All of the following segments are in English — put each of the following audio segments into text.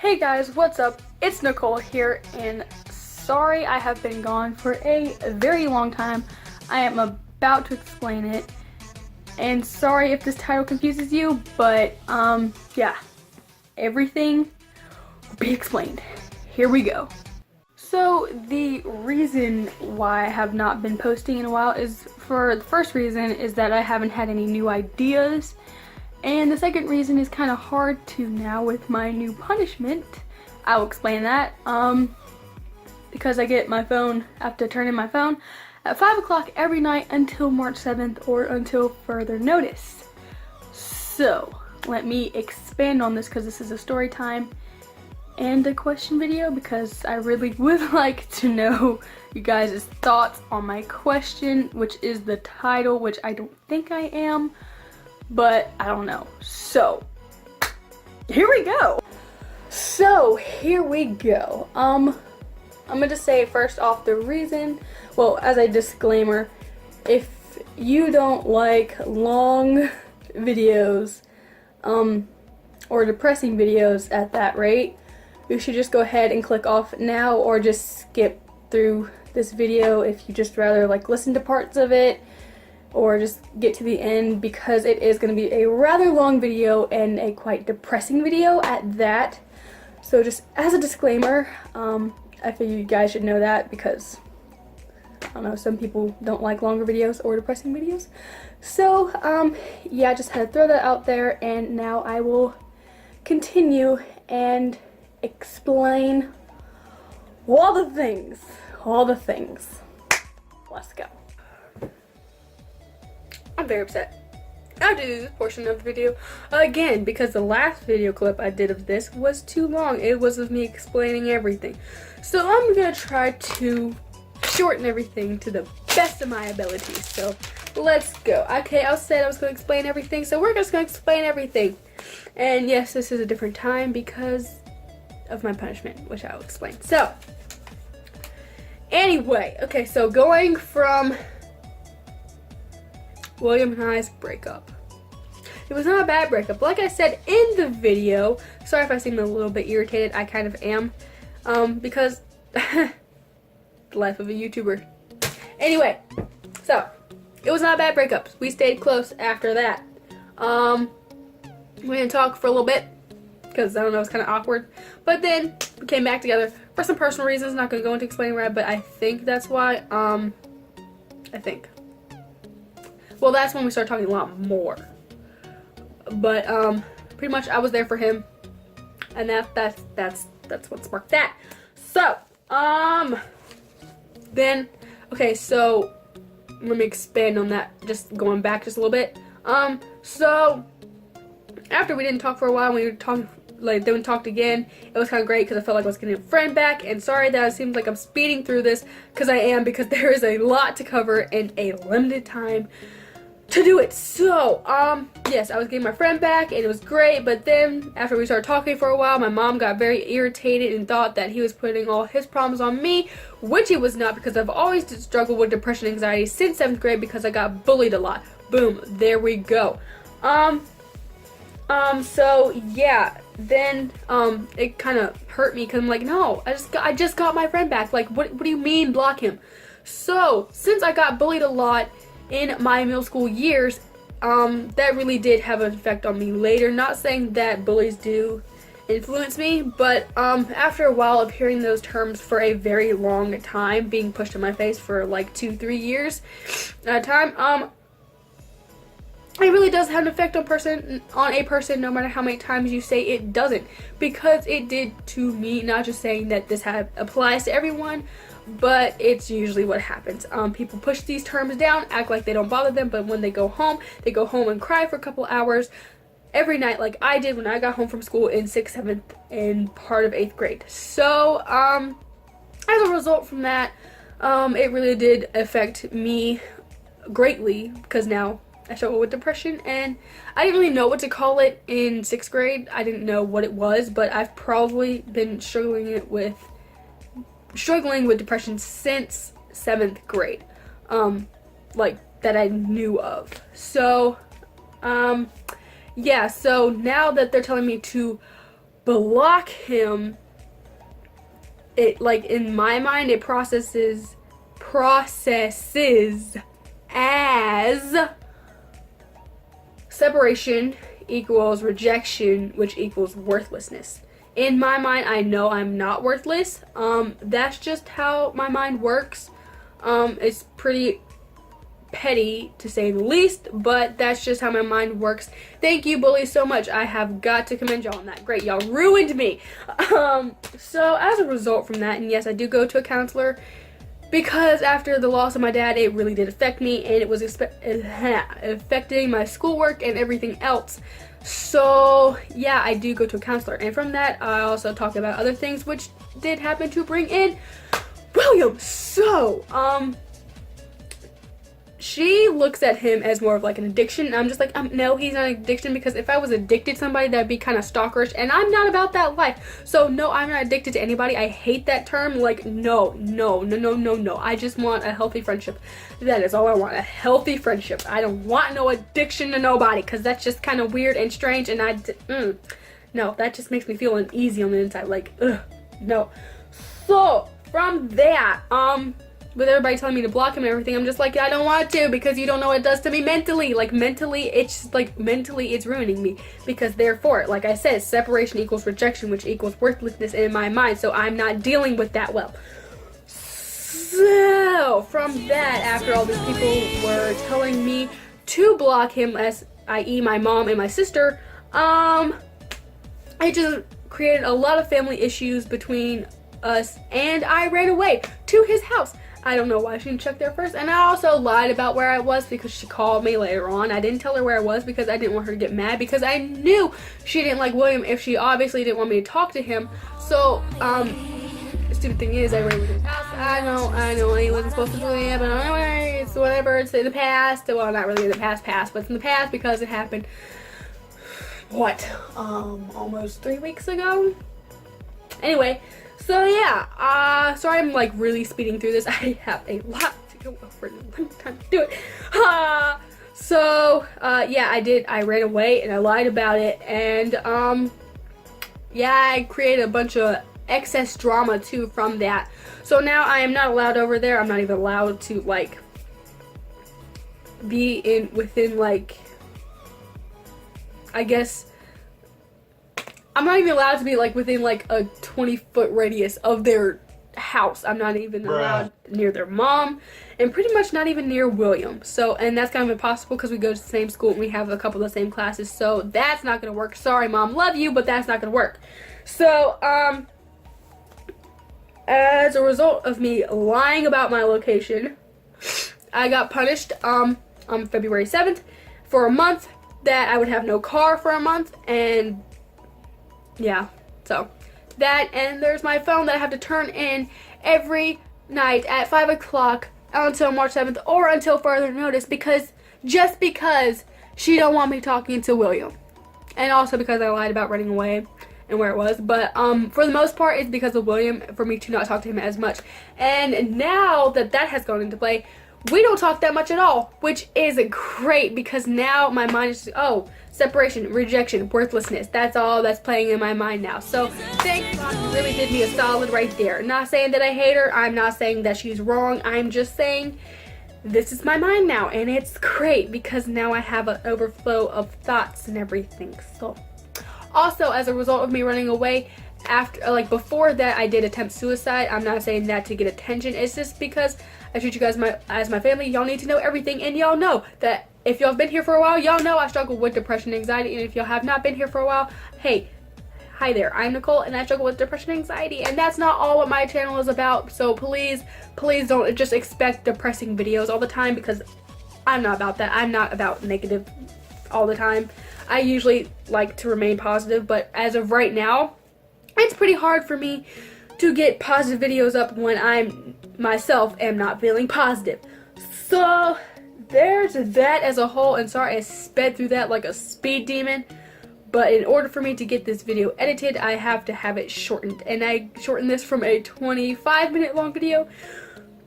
Hey guys, what's up? It's Nicole here, and sorry I have been gone for a very long time. I am about to explain it, and sorry if this title confuses you, but yeah, everything will be explained. Here we go. So the reason why I have not been posting in a while is, for the first reason is that I haven't had any new ideas. And the second reason is kind of hard to now with my new punishment. I'll explain that. Because I get my phone, I have to turn in my phone at 5 o'clock every night until March 7th or until further notice. So, let me expand on this because this is a story time and a question video, because I really would like to know you guys' thoughts on my question, which is the title, which I don't think I am. But I don't know. So here we go. I'm gonna just say first off the reason, well, as a disclaimer, if you don't like long videos or depressing videos at that rate, you should just go ahead and click off now, or just skip through this video if you just rather like listen to parts of it, or just get to the end, because it is going to be a rather long video and a quite depressing video at that. So just as a disclaimer, I figure you guys should know that, because I don't know, some people don't like longer videos or depressing videos. So yeah, I just had to throw that out there, and now I will continue and explain all the things. Let's go. I'm very upset. I'll do this portion of the video again because the last video clip I did of this was too long. It was of me explaining everything. So I'm gonna try to shorten everything to the best of my abilities. So let's go. Okay, I said I was gonna explain everything, so we're just gonna explain everything. And yes, this is a different time because of my punishment, which I'll explain. So anyway, okay, so going from William and I's breakup. It was not a bad breakup. Like I said in the video, sorry if I seem a little bit irritated, I kind of am, because the life of a YouTuber. Anyway, so it was not a bad breakup. We stayed close after that. We didn't talk for a little bit because I don't know, it was kind of awkward. But then we came back together for some personal reasons. Not gonna go into explaining why, but I think that's why. I think. Well, that's when we started talking a lot more. But pretty much I was there for him, and that's what sparked that. So then okay, so let me expand on that, just going back just a little bit. So after we didn't talk for a while, we were talking, like, then we talked again. It was kind of great because I felt like I was getting a friend back. And sorry that it seems like I'm speeding through this, because I am, because there is a lot to cover in a limited time to do it. So yes, I was getting my friend back and it was great, but then after we started talking for a while, my mom got very irritated and thought that he was putting all his problems on me, which he was not, because I've always struggled with depression and anxiety since 7th grade because I got bullied a lot. Boom, there we go. So yeah, then it kind of hurt me because I'm like, no, I just got my friend back. Like, what do you mean block him? So since I got bullied a lot in my middle school years, that really did have an effect on me later. Not saying that bullies do influence me, but after a while of hearing those terms for a very long time, being pushed in my face for like 2-3 years at a time, it really does have an effect on a person, no matter how many times you say it doesn't, because it did to me. Not just saying that this applies to everyone, but it's usually what happens. People push these terms down, act like they don't bother them, but when they go home and cry for a couple hours every night, like I did when I got home from school in 6th, 7th, and part of 8th grade. So as a result from that, it really did affect me greatly, because now I struggle with depression, and I didn't really know what to call it in 6th grade. I didn't know what it was, but I've probably been struggling with depression since 7th grade, like that I knew of. So yeah, so now that they're telling me to block him, it, like, in my mind, it processes as separation equals rejection, which equals worthlessness. In my mind, I know I'm not worthless. That's just how my mind works. It's pretty petty, to say the least, but that's just how my mind works. Thank you, bullies, so much. I have got to commend y'all on that. Great, y'all ruined me. So as a result from that, and yes, I do go to a counselor, because after the loss of my dad, it really did affect me, and it was affecting my schoolwork and everything else. So yeah, I do go to a counselor, and from that, I also talk about other things, which did happen to bring in William. So, she looks at him as more of like an addiction, and I'm just like, no, he's not an addiction, because if I was addicted to somebody, that'd be kind of stalkerish, and I'm not about that life. So no, I'm not addicted to anybody. I hate that term. Like, no. I just want a healthy friendship. That is all I want, a healthy friendship. I don't want no addiction to nobody, because that's just kind of weird and strange, and no, that just makes me feel uneasy on the inside, like, no. So from that, with everybody telling me to block him and everything, I'm just like, I don't want to, because you don't know what it does to me mentally. Like, mentally, it's ruining me, because therefore, like I said, separation equals rejection, which equals worthlessness in my mind, so I'm not dealing with that well. So, from that, after all these people were telling me to block him, as i.e. my mom and my sister, it just created a lot of family issues between us, and I ran away to his house. I don't know why she didn't check there first, and I also lied about where I was, because she called me later on. I didn't tell her where I was because I didn't want her to get mad, because I knew she didn't like William if she obviously didn't want me to talk to him. So, the stupid thing is, I ran to his house. I know, he wasn't supposed to do it, but anyway, it's whatever, it's in the past. Well, not really in the past, but it's in the past, because it happened, what, almost 3 weeks ago? Anyway, so yeah, sorry I'm like really speeding through this. I have a lot to go over and a long time to do it. Yeah, I ran away and I lied about it, and yeah, I created a bunch of excess drama too from that. So now I am not allowed over there. I'm not even allowed to like be within like, I guess, I'm not even allowed to be like within like a 20-foot radius of their house. I'm not even allowed near their mom, and pretty much not even near William. So, and that's kind of impossible because we go to the same school and we have a couple of the same classes. So that's not gonna work. Sorry, Mom, love you, but that's not gonna work. So, as a result of me lying about my location, I got punished on February 7th for a month, that I would have no car for a month, and yeah, so that, and there's my phone that I have to turn in every night at 5 o'clock until March 7th, or until further notice, because she don't want me talking to William, and also because I lied about running away and where it was. But for the most part, it's because of William, for me to not talk to him as much. And now that has gone into play, we don't talk that much at all, which is great, because now my mind is just, oh, separation, rejection, worthlessness. That's all that's playing in my mind now. So thanks, Mom, you really did me a solid right there. Not saying that I hate her. I'm not saying that she's wrong. I'm just saying this is my mind now, and it's great, because now I have an overflow of thoughts and everything. So also, as a result of me running away, after, like, before that, I did attempt suicide. I'm not saying that to get attention. It's just because I treat you guys as my family. Y'all need to know everything, and y'all know that if y'all have been here for a while, y'all know I struggle with depression and anxiety. And if y'all have not been here for a while, hey, hi there, I'm Nicole, and I struggle with depression and anxiety, and that's not all what my channel is about. So please don't just expect depressing videos all the time, because I'm not about that. I'm not about negative all the time. I usually like to remain positive, but as of right now, it's pretty hard for me to get positive videos up when I'm myself am not feeling positive. So there's that as a whole, and sorry I sped through that like a speed demon, but in order for me to get this video edited, I have to have it shortened, and I shortened this from a 25-minute long video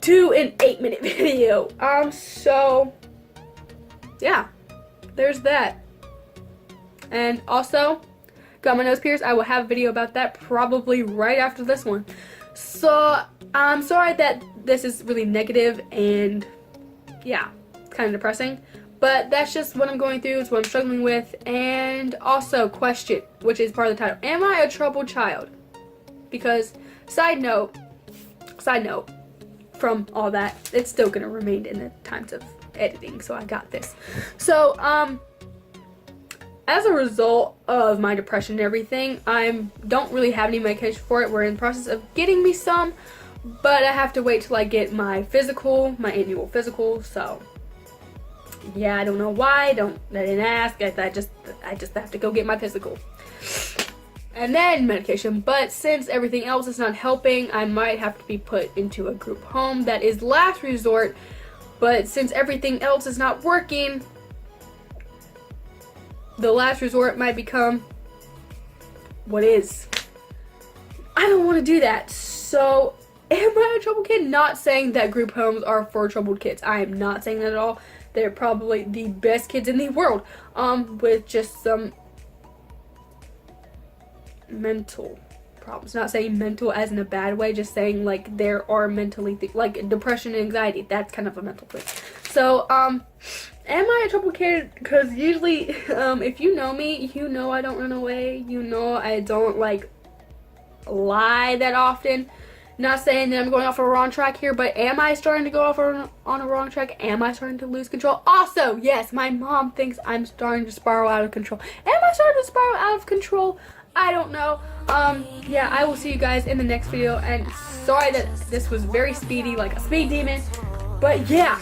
to an 8-minute video. So yeah, there's that. And also, got my nose pierced. I will have a video about that probably right after this one. So I'm sorry that this is really negative and yeah, kind of depressing. But that's just what I'm going through. It's what I'm struggling with. And also, question, which is part of the title. Am I a troubled child? Because, side note, from all that, it's still going to remain in the times of editing. So I got this. So, as a result of my depression and everything, I don't really have any medication for it. We're in the process of getting me some. But I have to wait till I get my physical, my annual physical. So yeah, I don't know why. I didn't ask. I just have to go get my physical. And then medication. But since everything else is not helping, I might have to be put into a group home. That is last resort. But since everything else is not working, the last resort might become what is. I don't want to do that. So, am I a troubled kid? Not saying that group homes are for troubled kids. I am not saying that at all. They're probably the best kids in the world, with just some mental problems. Not saying mental as in a bad way, just saying like there are mentally like depression and anxiety. That's kind of a mental thing. So, am I a troubled kid? Because usually, if you know me, you know I don't run away. You know I don't like lie that often. Not saying that I'm going off a wrong track here, but am I starting to go off on a wrong track? Am I starting to lose control? Also, yes, my mom thinks I'm starting to spiral out of control. Am I starting to spiral out of control? I don't know. Yeah, I will see you guys in the next video, and sorry that this was very speedy, like a speed demon, but yeah,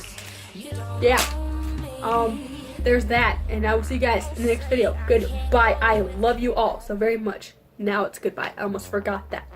there's that, and I will see you guys in the next video. Goodbye. I love you all so very much. Now it's goodbye. I almost forgot that.